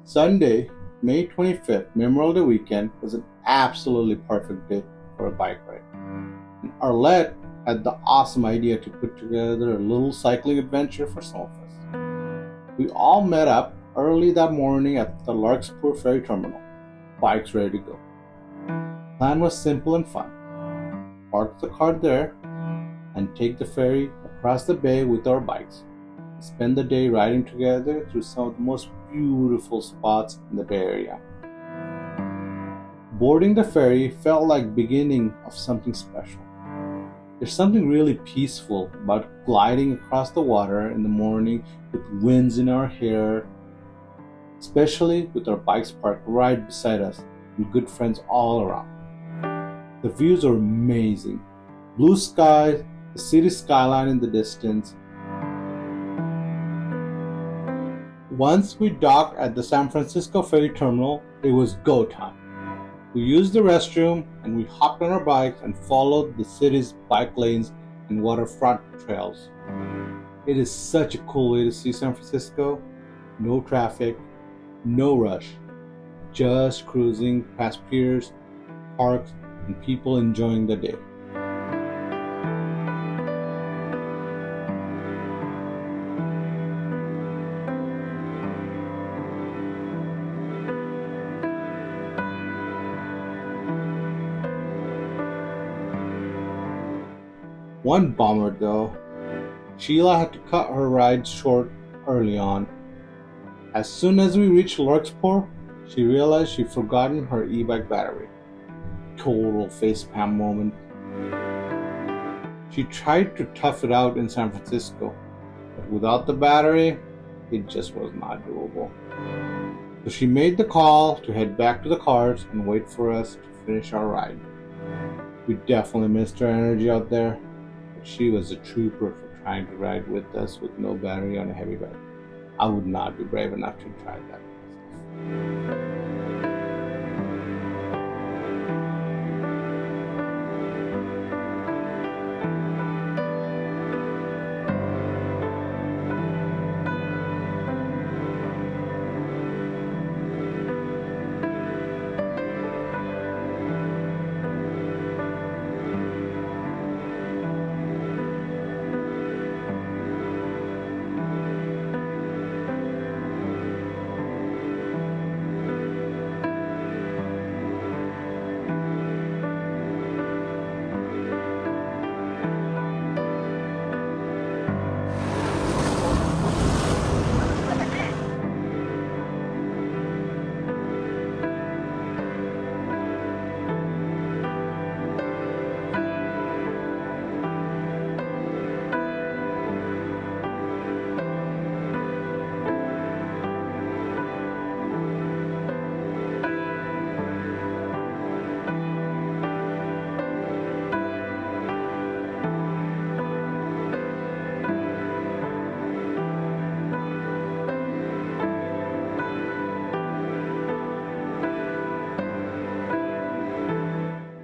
Sunday, May 25th, Memorial Day weekend, was an absolutely perfect day for a bike ride. And Arlete had the awesome idea to put together a little cycling adventure for some of us. We all met up early that morning at the Larkspur ferry terminal, bikes ready to go. The plan was simple and fun. Park the car there and take the ferry across the bay with our bikes. Spend the day riding together through some of the most beautiful spots in the Bay Area. Boarding the ferry felt like beginning of something special. There's something really peaceful about gliding across the water in the morning with winds in our hair, especially with our bikes parked right beside us and good friends all around. The views are amazing. Blue skies, the city skyline in the distance. Once we docked at the San Francisco ferry terminal, it was go time. We used the restroom and we hopped on our bikes and followed the city's bike lanes and waterfront trails. It is such a cool way to see San Francisco. No traffic, no rush, just cruising past piers, parks, and people enjoying the day. One bummer though, Sheila had to cut her ride short early on. As soon as we reached Larkspur, she realized she'd forgotten her e-bike battery. Total facepalm moment. She tried to tough it out in San Francisco, but without the battery, it just was not doable. So she made the call to head back to the cars and wait for us to finish our ride. We definitely missed her energy out there. She was a trooper for trying to ride with us with no battery on a heavy bike. I would not be brave enough to try that myself.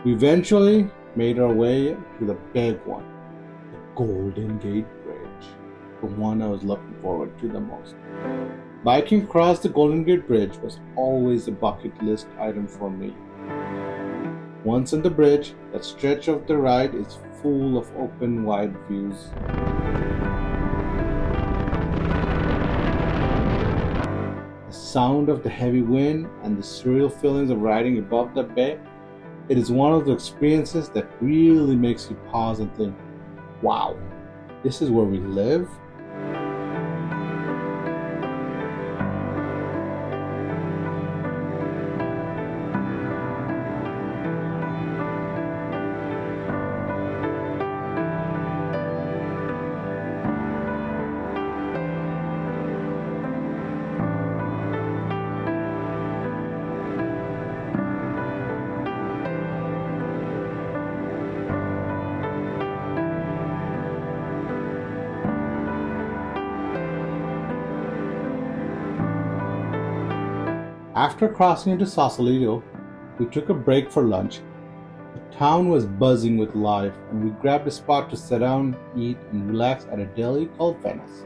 We eventually made our way to the big one, the Golden Gate Bridge, the one I was looking forward to the most. Biking across the Golden Gate Bridge was always a bucket list item for me. Once on the bridge, that stretch of the ride is full of open, wide views. The sound of the heavy wind and the surreal feelings of riding above the bay. It is one of the experiences that really makes you pause and think, wow, this is where we live? After crossing into Sausalito, we took a break for lunch. The town was buzzing with life, and we grabbed a spot to sit down, eat, and relax at a deli called Venice.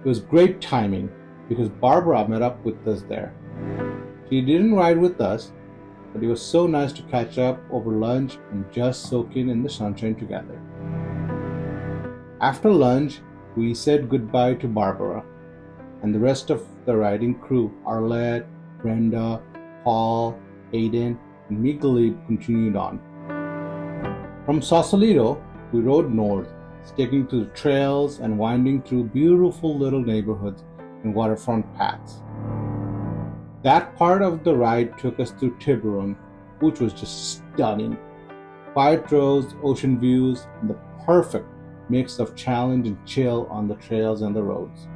It was great timing. because Barbara met up with us there. She didn't ride with us, but it was so nice to catch up over lunch and just soak in the sunshine together. After lunch, we said goodbye to Barbara and the rest of the riding crew. Arlete, Brenda, Paul, Aiden, and me, Galib, continued on. From Sausalito, we rode north, sticking to the trails and winding through beautiful little neighborhoods and waterfront paths. That part of the ride took us through Tiburon, which was just stunning. Quiet roads, ocean views, and the perfect mix of challenge and chill on the trails and the roads.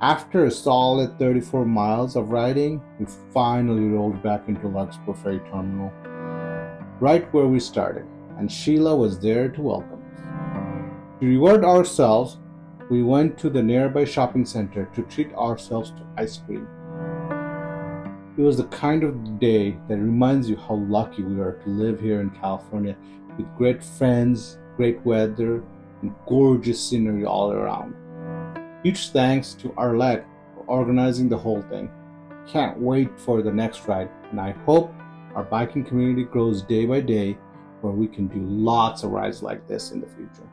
After a solid 34 miles of riding, we finally rolled back into Larkspur ferry terminal, right where we started, and Sheila was there to welcome us. To reward ourselves, we went to the nearby shopping center to treat ourselves to ice cream. It was the kind of day that reminds you how lucky we are to live here in California with great friends, great weather, and gorgeous scenery all around. Huge thanks to Arlete for organizing the whole thing. Can't wait for the next ride, and I hope our biking community grows day by day where we can do lots of rides like this in the future.